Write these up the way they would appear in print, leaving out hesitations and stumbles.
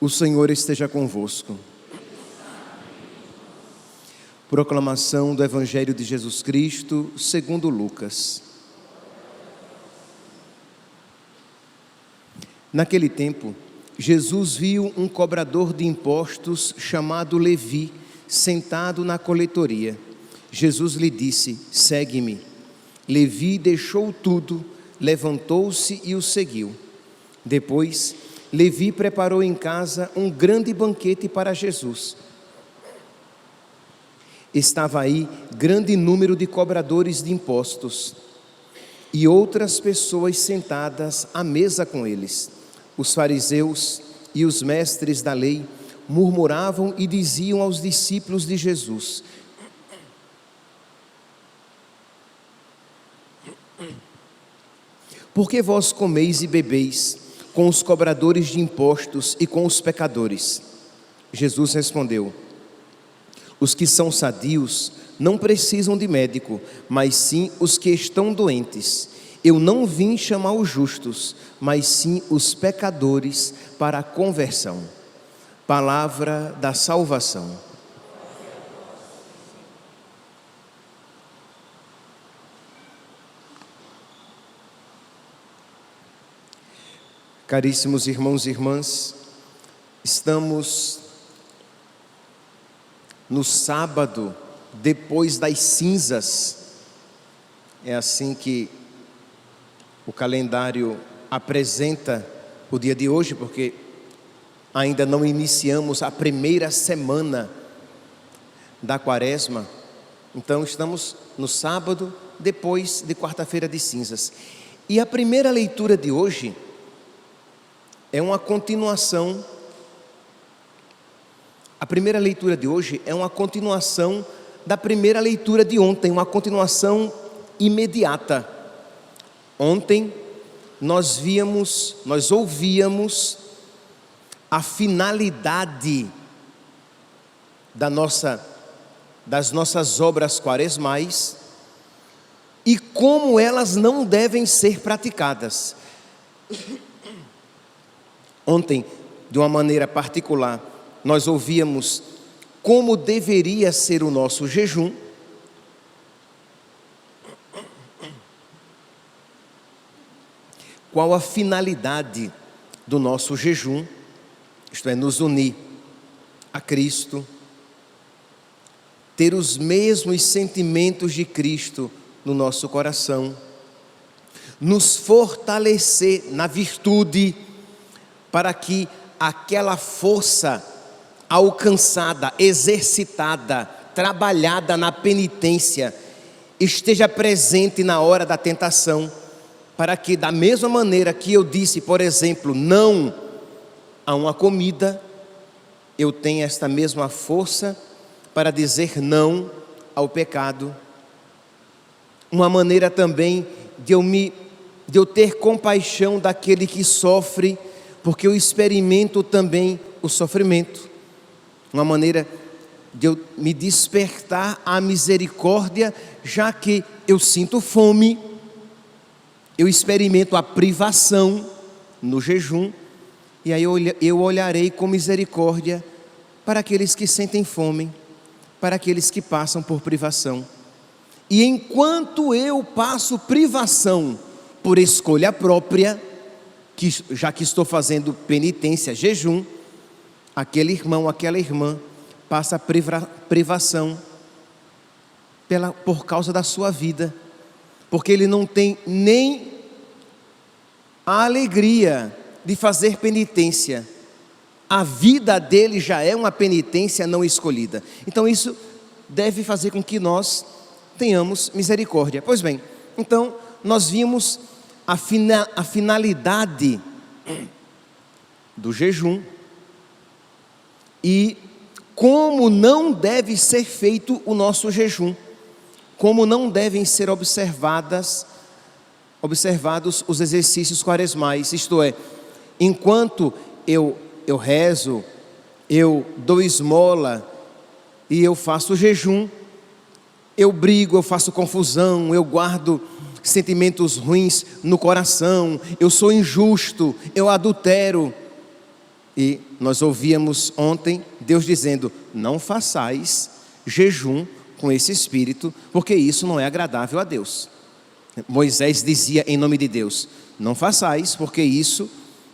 O Senhor esteja convosco. Proclamação do Evangelho de Jesus Cristo, segundo Lucas. Naquele tempo, Jesus viu um cobrador de impostos chamado Levi, sentado na coletoria. Jesus lhe disse: segue-me. Levi deixou tudo, levantou-se e o seguiu. Depois, Levi preparou em casa um grande banquete para Jesus. Estava aí grande número de cobradores de impostos e outras pessoas sentadas à mesa com eles. Os fariseus e os mestres da lei murmuravam e diziam aos discípulos de Jesus: por que vós comeis e bebeis com os cobradores de impostos e com os pecadores? Jesus respondeu: os que são sadios não precisam de médico, mas sim os que estão doentes. Eu não vim chamar os justos, mas sim os pecadores para a conversão. Palavra da salvação. Caríssimos irmãos e irmãs, estamos no sábado depois das cinzas. É assim que o calendário apresenta o dia de hoje, porque ainda não iniciamos a primeira semana da Quaresma. Então estamos no sábado depois de quarta-feira de cinzas. E a primeira leitura de hoje é uma continuação. A primeira leitura de hoje é uma continuação da primeira leitura de ontem, uma continuação imediata. Ontem nós ouvíamos a finalidade das nossas obras quaresmais e como elas não devem ser praticadas. Ontem, de uma maneira particular, nós ouvíamos como deveria ser o nosso jejum. Qual a finalidade do nosso jejum? Isto é, nos unir a Cristo, ter os mesmos sentimentos de Cristo no nosso coração, nos fortalecer na virtude, para que aquela força alcançada, exercitada, trabalhada na penitência, esteja presente na hora da tentação, para que da mesma maneira que eu disse, por exemplo, não a uma comida, eu tenha esta mesma força para dizer não ao pecado. Uma maneira também de eu ter compaixão daquele que sofre, porque eu experimento também o sofrimento. Uma maneira de eu me despertar à misericórdia, já que eu sinto fome, eu experimento a privação no jejum, e aí eu olharei com misericórdia para aqueles que sentem fome, para aqueles que passam por privação. E enquanto eu passo privação por escolha própria, já que estou fazendo penitência, jejum, aquele irmão, aquela irmã passa privação por causa da sua vida, porque ele não tem nem a alegria de fazer penitência. A vida dele já é uma penitência não escolhida. Então isso deve fazer com que nós tenhamos misericórdia. Pois bem, então nós vimos a finalidade do jejum e como não deve ser feito o nosso jejum, como não devem ser observados os exercícios quaresmais. Isto é, enquanto eu rezo, eu dou esmola e eu faço jejum, eu brigo, eu faço confusão, eu guardo sentimentos ruins no coração, eu sou injusto, eu adultero. E nós ouvíamos ontem Deus dizendo: não façais jejum com esse espírito, porque isso não é agradável a Deus. Moisés dizia em nome de Deus: não façais, porque isso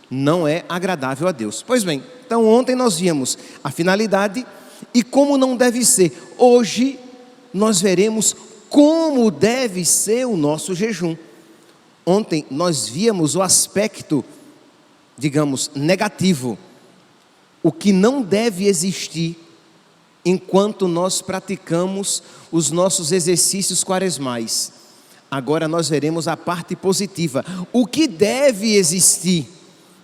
não é agradável a Deus. Pois bem, então ontem nós vimos a finalidade e como não deve ser. Hoje nós veremos como deve ser o nosso jejum. Ontem nós víamos o aspecto, digamos, negativo, o que não deve existir enquanto nós praticamos os nossos exercícios quaresmais. Agora nós veremos a parte positiva, o que deve existir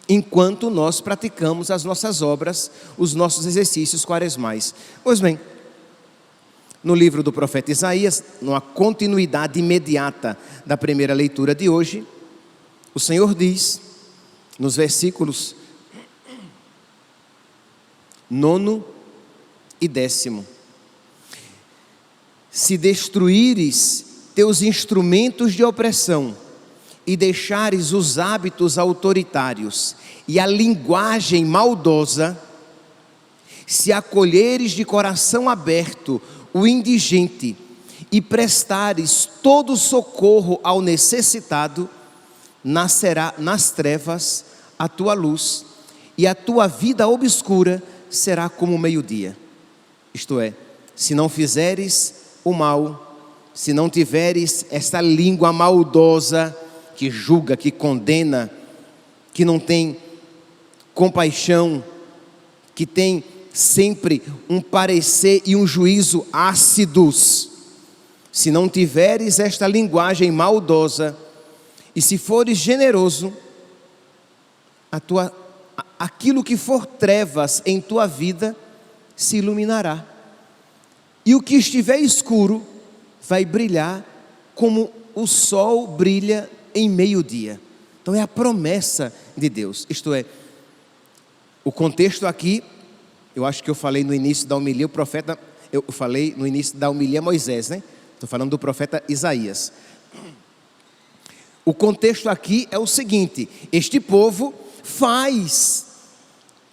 enquanto nós praticamos as nossas obras, os nossos exercícios quaresmais. Pois bem, no livro do profeta Isaías, numa continuidade imediata da primeira leitura de hoje, o Senhor diz, nos versículos 9 e 10: se destruíres teus instrumentos de opressão e deixares os hábitos autoritários e a linguagem maldosa, se acolheres de coração aberto o indigente e prestares todo socorro ao necessitado, nascerá nas trevas a tua luz, e a tua vida obscura será como o meio-dia. Isto é, se não fizeres o mal, se não tiveres esta língua maldosa, que julga, que condena, que não tem compaixão, que tem sempre um parecer e um juízo ácidos, se não tiveres esta linguagem maldosa, e se fores generoso, aquilo que for trevas em tua vida se iluminará, e o que estiver escuro vai brilhar como o sol brilha em meio-dia. Então é a promessa de Deus. Isto é, o contexto aqui, eu acho que eu falei no início da homilia, eu falei no início da homilia Moisés, né? Estou falando do profeta Isaías. O contexto aqui é o seguinte: este povo faz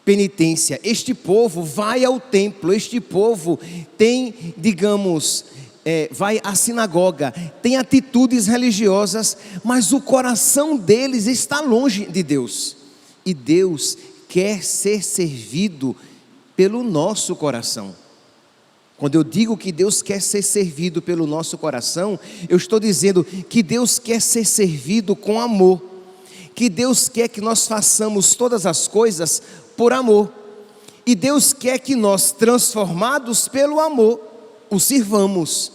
penitência, este povo vai ao templo, este povo tem, digamos, vai à sinagoga, tem atitudes religiosas, mas o coração deles está longe de Deus, e Deus quer ser servido pelo nosso coração. Quando eu digo que Deus quer ser servido pelo nosso coração, eu estou dizendo que Deus quer ser servido com amor, que Deus quer que nós façamos todas as coisas por amor, e Deus quer que nós, transformados pelo amor, o sirvamos.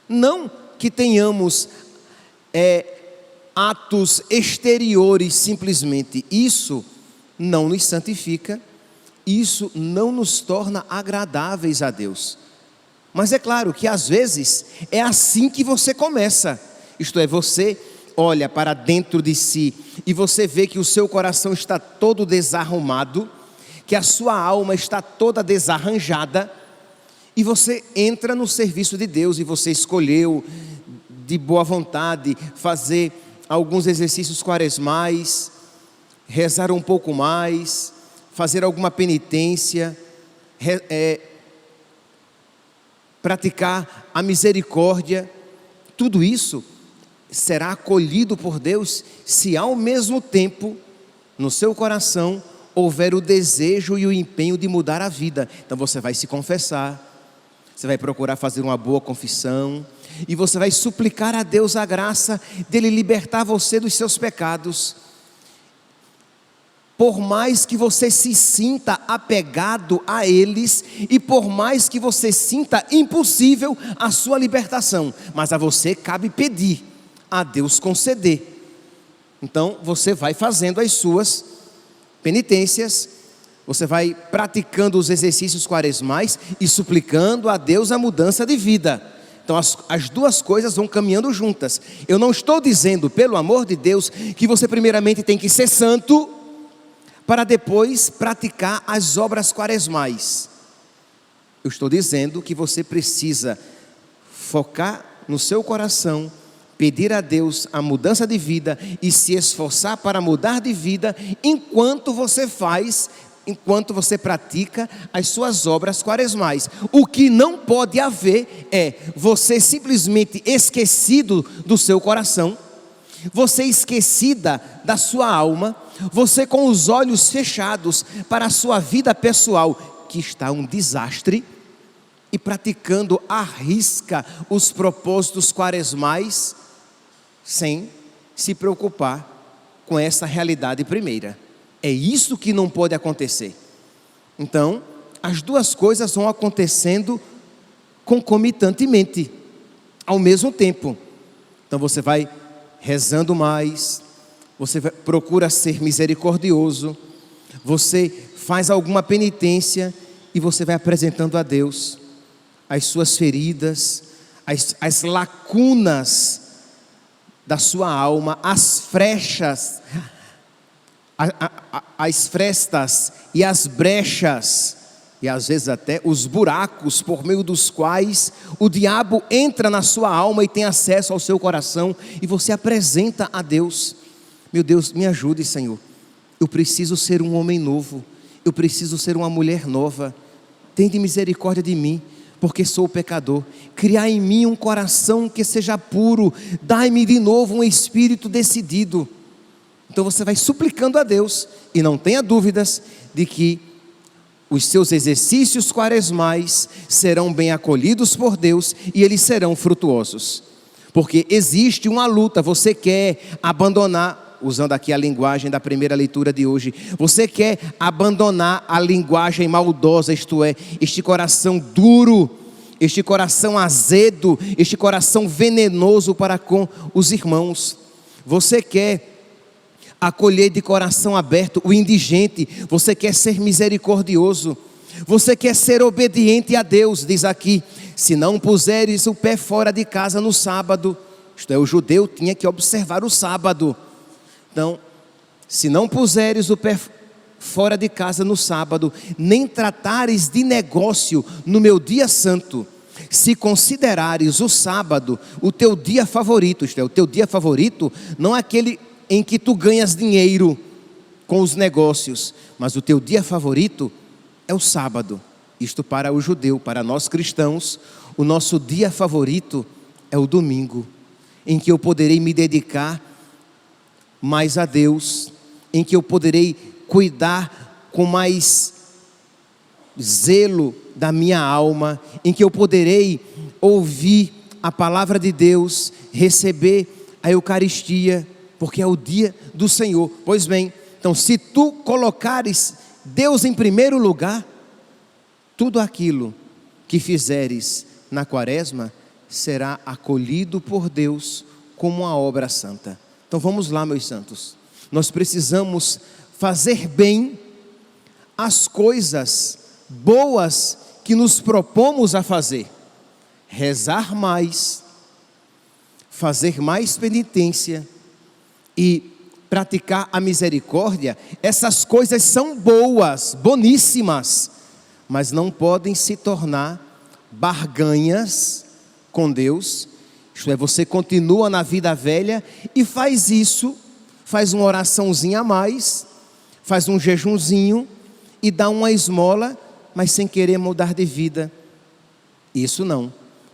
Não que tenhamos atos exteriores simplesmente. Isso não nos santifica, isso não nos torna agradáveis a Deus. Mas é claro que às vezes é assim que você começa. Isto é, você olha para dentro de si e você vê que o seu coração está todo desarrumado, que a sua alma está toda desarranjada, e você entra no serviço de Deus, e você escolheu de boa vontade fazer alguns exercícios quaresmais, rezar um pouco mais, fazer alguma penitência, praticar a misericórdia. Tudo isso será acolhido por Deus se ao mesmo tempo no seu coração houver o desejo e o empenho de mudar a vida. Então você vai se confessar, você vai procurar fazer uma boa confissão, e você vai suplicar a Deus a graça dele libertar você dos seus pecados. Por mais que você se sinta apegado a eles, e por mais que você sinta impossível a sua libertação, mas a você cabe pedir, a Deus conceder. Então você vai fazendo as suas penitências, você vai praticando os exercícios quaresmais e suplicando a Deus a mudança de vida. Então as duas coisas vão caminhando juntas. Eu não estou dizendo, pelo amor de Deus, que você primeiramente tem que ser santo para depois praticar as obras quaresmais. Eu estou dizendo que você precisa focar no seu coração, pedir a Deus a mudança de vida e se esforçar para mudar de vida enquanto você faz enquanto você pratica as suas obras quaresmais. O que não pode haver é você simplesmente esquecido do seu coração, você esquecida da sua alma, você com os olhos fechados para a sua vida pessoal, que está um desastre, e praticando à risca os propósitos quaresmais, sem se preocupar com essa realidade primeira. É isso que não pode acontecer. Então, as duas coisas vão acontecendo concomitantemente, ao mesmo tempo. Então você vai rezando mais, você procura ser misericordioso, você faz alguma penitência e você vai apresentando a Deus as suas feridas, as lacunas da sua alma, as frechas, as frestas e as brechas, e às vezes até os buracos por meio dos quais o diabo entra na sua alma e tem acesso ao seu coração, e você apresenta a Deus. Meu Deus, me ajude, Senhor, eu preciso ser um homem novo, eu preciso ser uma mulher nova, tende misericórdia de mim, porque sou pecador. Criai em mim um coração que seja puro, dai-me de novo um espírito decidido. Então você vai suplicando a Deus, e não tenha dúvidas de que os seus exercícios quaresmais serão bem acolhidos por Deus, e eles serão frutuosos, porque existe uma luta. Você quer abandonar, usando aqui a linguagem da primeira leitura de hoje, você quer abandonar a linguagem maldosa, isto é, este coração duro, este coração azedo, este coração venenoso para com os irmãos. Você quer acolher de coração aberto o indigente, você quer ser misericordioso, você quer ser obediente a Deus. Diz aqui: se não puseres o pé fora de casa no sábado, isto é, o judeu tinha que observar o sábado. Então, se não puseres o pé fora de casa no sábado, nem tratares de negócio no meu dia santo, se considerares o sábado o teu dia favorito, isto é, o teu dia favorito não é aquele em que tu ganhas dinheiro com os negócios, mas o teu dia favorito é o sábado. Isto para o judeu. Para nós cristãos, o nosso dia favorito é o domingo, em que eu poderei me dedicar mais a Deus, em que eu poderei cuidar com mais zelo da minha alma, em que eu poderei ouvir a palavra de Deus, receber a Eucaristia, porque é o dia do Senhor. Pois bem, então se tu colocares Deus em primeiro lugar, tudo aquilo que fizeres na quaresma será acolhido por Deus como uma obra santa. Então vamos lá, meus santos, nós precisamos fazer bem as coisas boas que nos propomos a fazer, rezar mais, fazer mais penitência e praticar a misericórdia. Essas coisas são boas, boníssimas, mas não podem se tornar barganhas com Deus. Isto é, você continua na vida velha e faz isso, faz uma oraçãozinha a mais, faz um jejunzinho e dá uma esmola, mas sem querer mudar de vida. Isso não.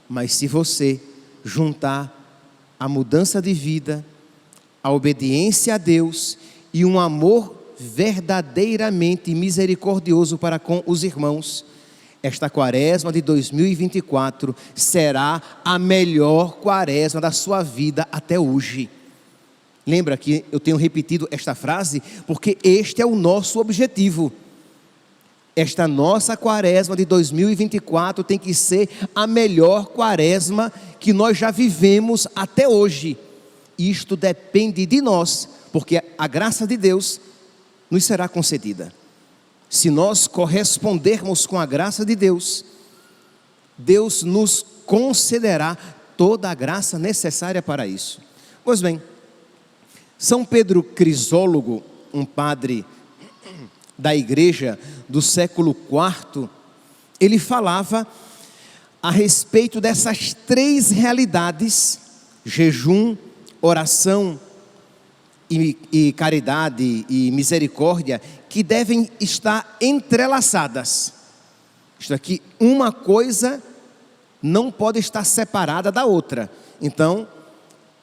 Mas se você juntar a mudança de vida, a obediência a Deus e um amor verdadeiramente misericordioso para com os irmãos, esta quaresma de 2024 será a melhor quaresma da sua vida até hoje. Lembra que eu tenho repetido esta frase? Porque este é o nosso objetivo. Esta nossa quaresma de 2024 tem que ser a melhor quaresma que nós já vivemos até hoje. Isto depende de nós, porque a graça de Deus nos será concedida. Se nós correspondermos com a graça de Deus, Deus nos concederá toda a graça necessária para isso. Pois bem, São Pedro Crisólogo, um padre da igreja do século IV, ele falava a respeito dessas três realidades: jejum, oração e caridade e misericórdia, que devem estar entrelaçadas. Isto aqui, uma coisa não pode estar separada da outra. Então,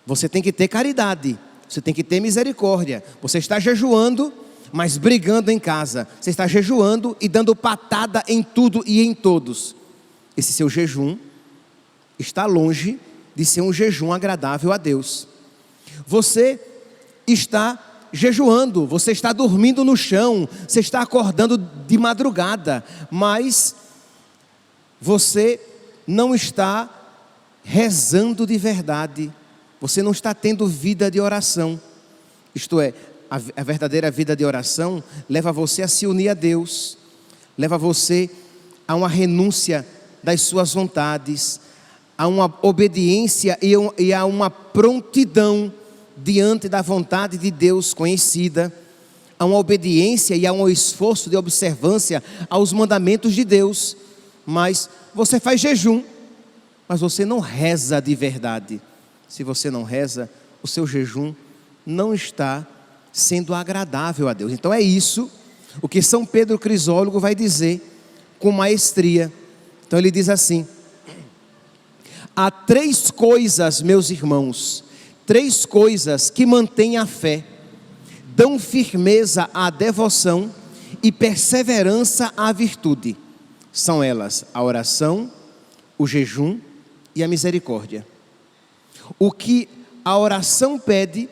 você tem que ter caridade, você tem que ter misericórdia. Você está jejuando, mas brigando em casa. Você está jejuando e dando patada em tudo e em todos. Esse seu jejum está longe de ser um jejum agradável a Deus. Você está jejuando, você está dormindo no chão, você está acordando de madrugada, mas você não está rezando de verdade, você não está tendo vida de oração. Isto é, a verdadeira vida de oração leva você a se unir a Deus, leva você a uma renúncia das suas vontades, a uma obediência e a uma prontidão diante da vontade de Deus conhecida, a uma obediência e a um esforço de observância aos mandamentos de Deus. Mas você faz jejum, mas você não reza de verdade. Se você não reza, o seu jejum não está sendo agradável a Deus. Então é isso o que São Pedro Crisólogo vai dizer com maestria. Então ele diz assim: há 3 coisas, meus irmãos, 3 coisas que mantêm a fé, dão firmeza à devoção e perseverança à virtude. São elas a oração, o jejum e a misericórdia. O que a oração pede,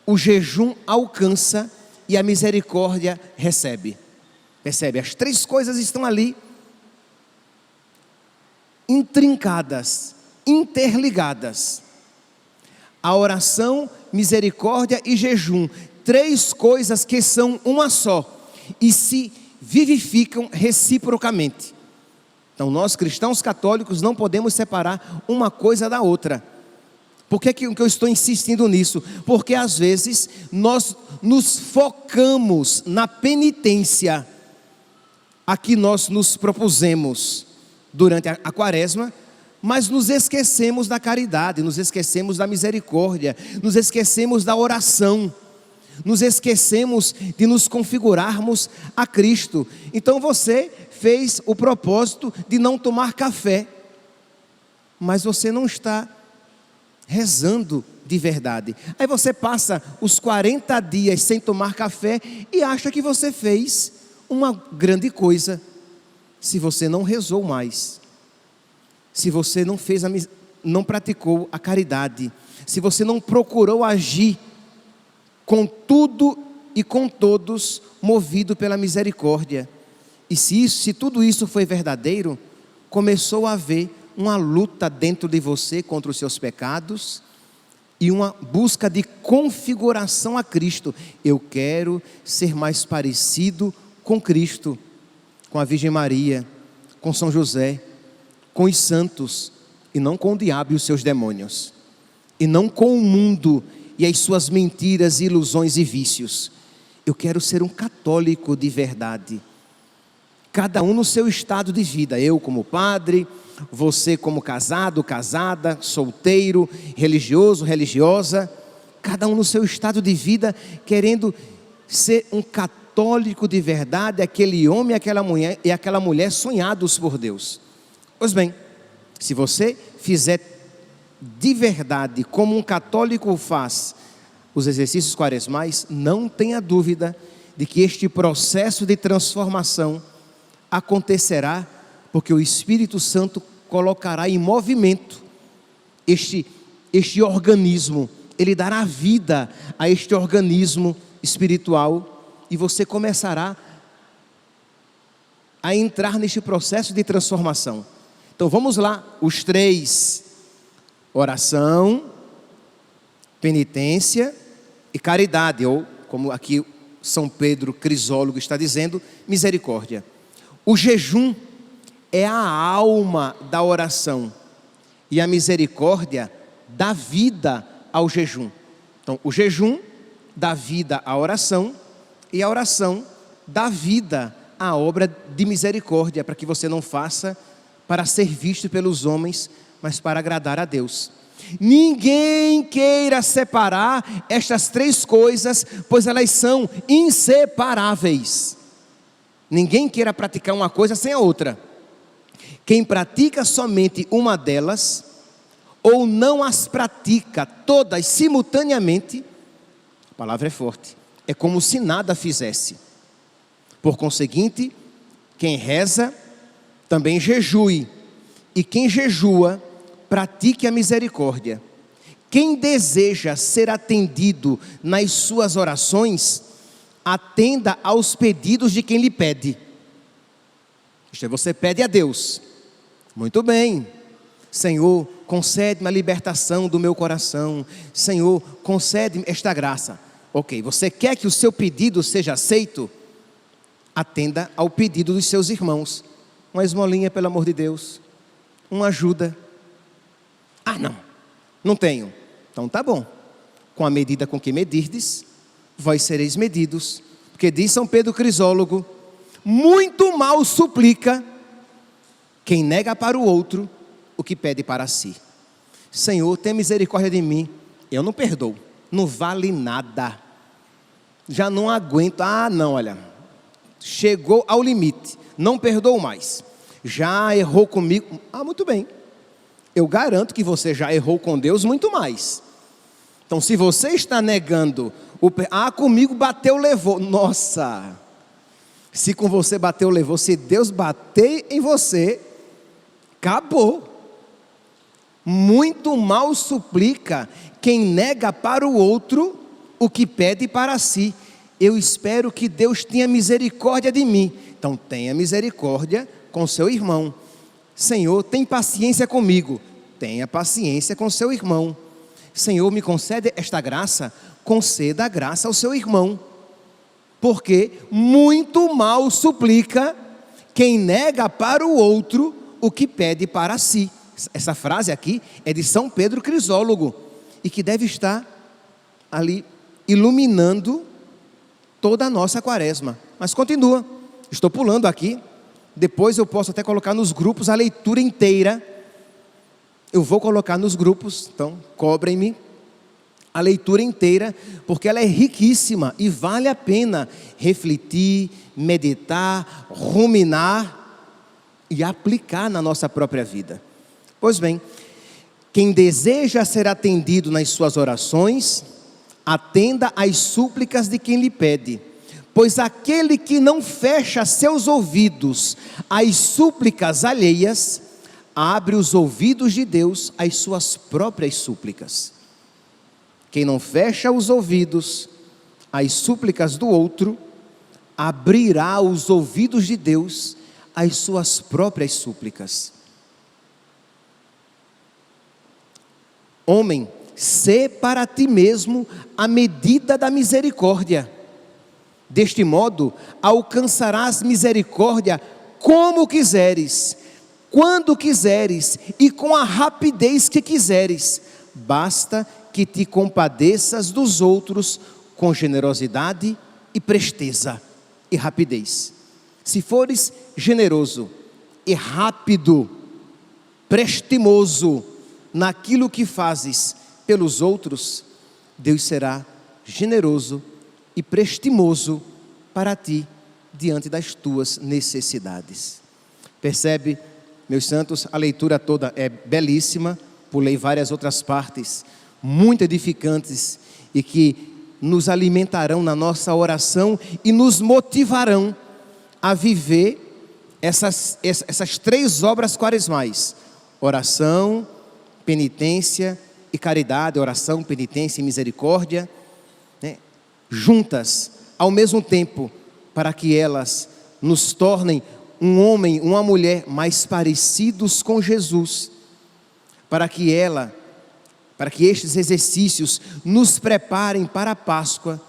o jejum alcança e a misericórdia recebe. Percebe? As 3 coisas estão ali, intrincadas, interligadas. A oração, misericórdia e jejum, 3 coisas que são uma só e se vivificam reciprocamente. Então nós cristãos católicos não podemos separar uma coisa da outra. Por que eu estou insistindo nisso? Porque às vezes nós nos focamos na penitência a que nós nos propusemos durante a quaresma, mas nos esquecemos da caridade, nos esquecemos da misericórdia, nos esquecemos da oração, nos esquecemos de nos configurarmos a Cristo. Então você fez o propósito de não tomar café, mas você não está rezando de verdade. Aí você passa os 40 dias sem tomar café e acha que você fez uma grande coisa. Se você não rezou mais, se você não praticou a caridade, se você não procurou agir com tudo e com todos, movido pela misericórdia. E se tudo isso foi verdadeiro, começou a haver uma luta dentro de você contra os seus pecados e uma busca de configuração a Cristo. Eu quero ser mais parecido com Cristo, com a Virgem Maria, com São José, com os santos, e não com o diabo e os seus demônios, e não com o mundo e as suas mentiras, ilusões e vícios. Eu quero ser um católico de verdade, cada um no seu estado de vida. Eu como padre, você como casado, casada, solteiro, religioso, religiosa, cada um no seu estado de vida, querendo ser um católico de verdade, aquele homem e aquela mulher sonhados por Deus. Pois bem, se você fizer de verdade como um católico faz os exercícios quaresmais, não tenha dúvida de que este processo de transformação acontecerá, porque o Espírito Santo colocará em movimento este organismo. Ele dará vida a este organismo espiritual e você começará a entrar neste processo de transformação. Então vamos lá, os 3: oração, penitência e caridade, ou como aqui São Pedro Crisólogo está dizendo, misericórdia. O jejum é a alma da oração e a misericórdia dá vida ao jejum. Então o jejum dá vida à oração e a oração dá vida à obra de misericórdia, para que você não faça para ser visto pelos homens, mas para agradar a Deus. Ninguém queira separar estas três coisas, pois elas são inseparáveis. Ninguém queira praticar uma coisa sem a outra. Quem pratica somente uma delas, ou não as pratica todas simultaneamente, a palavra é forte, é como se nada fizesse. Por conseguinte, quem reza, também jejue, e quem jejua, pratique a misericórdia. Quem deseja ser atendido nas suas orações, atenda aos pedidos de quem lhe pede. Isto é, você pede a Deus. Muito bem. Senhor, concede-me a libertação do meu coração. Senhor, concede-me esta graça. Ok, você quer que o seu pedido seja aceito? Atenda ao pedido dos seus irmãos. Uma esmolinha, pelo amor de Deus. Uma ajuda. Ah, não tenho. Então tá bom. Com a medida com que medirdes, vós sereis medidos. Porque diz São Pedro Crisólogo, muito mal suplica quem nega para o outro o que pede para si. Senhor, tem misericórdia de mim. Eu não perdoo. Não vale nada. Já não aguento. Olha. Chegou ao limite. Não perdoo mais. Já errou comigo. Muito bem. Eu garanto que você já errou com Deus muito mais. Então, se você está negando, comigo bateu, levou. Nossa! Se com você bateu, levou. Se Deus bater em você, acabou. Muito mal suplica quem nega para o outro o que pede para si. Eu espero que Deus tenha misericórdia de mim. Então, tenha misericórdia com seu irmão. Senhor, tem paciência comigo. Tenha paciência com seu irmão. Senhor, me concede esta graça. Conceda a graça ao seu irmão. Porque muito mal suplica quem nega para o outro o que pede para si. Essa frase aqui é de São Pedro Crisólogo. E que deve estar ali iluminando toda a nossa quaresma. Mas continua. Estou pulando aqui. Depois eu posso até colocar nos grupos a leitura inteira. Eu vou colocar nos grupos, então cobrem-me a leitura inteira, porque ela é riquíssima e vale a pena refletir, meditar, ruminar e aplicar na nossa própria vida. Pois bem, quem deseja ser atendido nas suas orações, atenda às súplicas de quem lhe pede. Pois aquele que não fecha seus ouvidos às súplicas alheias, abre os ouvidos de Deus às suas próprias súplicas. Quem não fecha os ouvidos às súplicas do outro, abrirá os ouvidos de Deus às suas próprias súplicas. Homem, sê para ti mesmo a medida da misericórdia. Deste modo, alcançarás misericórdia como quiseres, quando quiseres e com a rapidez que quiseres. Basta que te compadeças dos outros com generosidade e presteza e rapidez. Se fores generoso e rápido, prestimoso naquilo que fazes pelos outros, Deus será generoso e prestimoso para ti diante das tuas necessidades. Percebe, meus santos, a leitura toda é belíssima, pulei várias outras partes muito edificantes e que nos alimentarão na nossa oração e nos motivarão a viver essas três obras quaresmais: oração, penitência e caridade. Oração, penitência e misericórdia, juntas, ao mesmo tempo, para que elas nos tornem um homem, uma mulher mais parecidos com Jesus, para que estes exercícios nos preparem para a Páscoa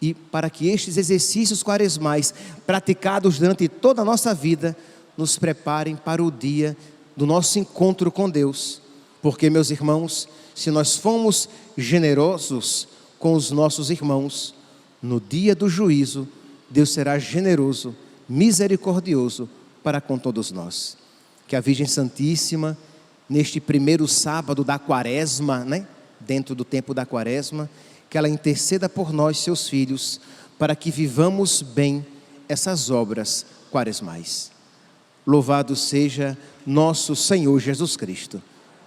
e para que estes exercícios quaresmais, praticados durante toda a nossa vida, nos preparem para o dia do nosso encontro com Deus. Porque, meus irmãos, se nós formos generosos com os nossos irmãos, no dia do juízo, Deus será generoso, misericordioso para com todos nós. Que a Virgem Santíssima neste primeiro sábado da quaresma, né? Dentro do tempo da quaresma, que ela interceda por nós, seus filhos, para que vivamos bem essas obras quaresmais. Louvado seja nosso Senhor Jesus Cristo,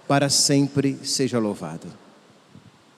para sempre seja louvado.